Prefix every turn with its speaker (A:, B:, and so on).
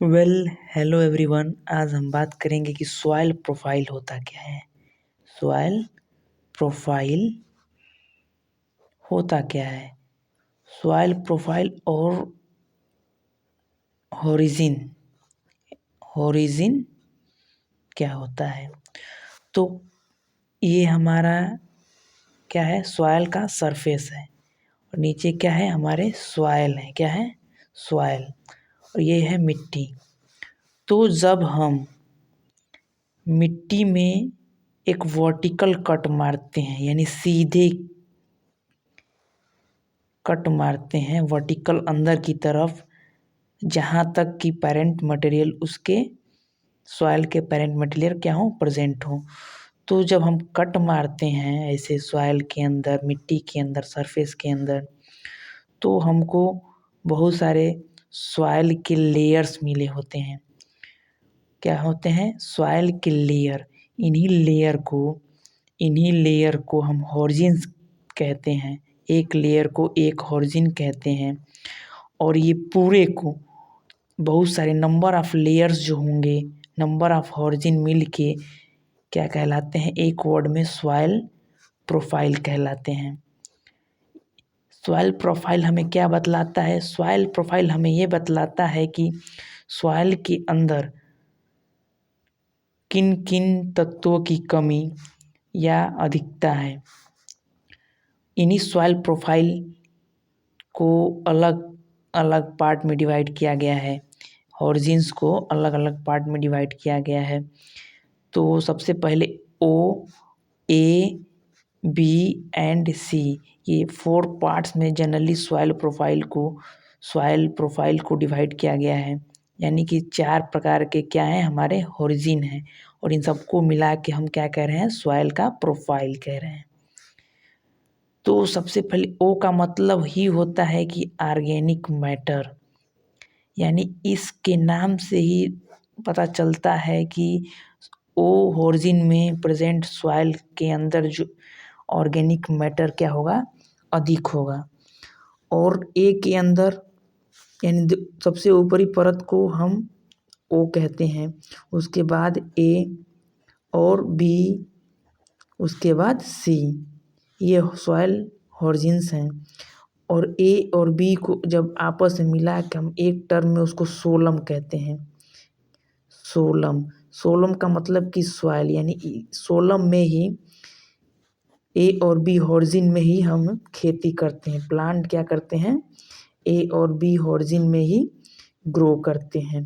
A: Hello everyone. आज हम बात करेंगे कि सॉइल प्रोफाइल होता क्या है। सॉइल प्रोफाइल होता क्या है। सॉइल प्रोफाइल और होरिजिन क्या होता है। तो ये हमारा क्या है, सॉइल का सरफेस है और नीचे क्या है, हमारे सॉइल है। क्या है, सॉइल, और ये है मिट्टी। तो जब हम मिट्टी में एक वर्टिकल कट मारते हैं, यानी सीधे कट मारते हैं वर्टिकल अंदर की तरफ, जहाँ तक कि पेरेंट मटेरियल उसके सॉइल के पेरेंट मटेरियल क्या हो, प्रेजेंट हो। तो जब हम कट मारते हैं ऐसे सॉइल के अंदर, मिट्टी के अंदर, सरफेस के अंदर, तो हमको बहुत सारे सॉइल के लेयर्स मिले होते हैं। क्या होते हैं, सॉइल के लेयर। इन्हीं लेयर को हम होरिजिन्स कहते हैं। एक लेयर को एक होरिजिन कहते हैं। और ये पूरे को बहुत सारे नंबर ऑफ लेयर्स जो होंगे, नंबर ऑफ होरिजिन मिल के क्या कहलाते हैं, एक वर्ड में सॉइल प्रोफाइल कहलाते हैं। सॉइल प्रोफाइल हमें क्या बतलाता है, सॉइल प्रोफाइल हमें ये बतलाता है कि सॉइल के अंदर किन किन तत्वों की कमी या अधिकता है। इन्हीं सॉइल प्रोफाइल को अलग अलग पार्ट में डिवाइड किया गया है। होरिजिन्स को अलग अलग पार्ट में डिवाइड किया गया है। तो सबसे पहले ओ, ए, बी एंड सी, ये 4 पार्ट्स में जनरली सॉइल प्रोफाइल को डिवाइड किया गया है। यानी कि 4 प्रकार के क्या हैं, हमारे होरिजिन हैं, और इन सबको मिला के हम क्या कह रहे हैं, सॉइल का प्रोफाइल कह रहे हैं। तो सबसे पहले ओ का मतलब ही होता है कि ऑर्गेनिक मैटर, यानी इसके नाम से ही पता चलता है कि ओ होरिजिन में प्रेजेंट सॉइल के अंदर जो ऑर्गेनिक मैटर क्या होगा, अधिक होगा। और ए के अंदर यानी सबसे ऊपरी परत को हम ओ कहते हैं, उसके बाद ए और बी, उसके बाद सी, ये सॉइल होरिजिन्स हैं। और ए और बी को जब आपस में मिला के हम एक टर्म में उसको सोलम कहते हैं। सोलम का मतलब कि सॉइल, यानी सोलम में ही ए और बी होरिजिन में ही हम खेती करते हैं। प्लांट क्या करते हैं, ए और बी होरिजिन में ही ग्रो करते हैं।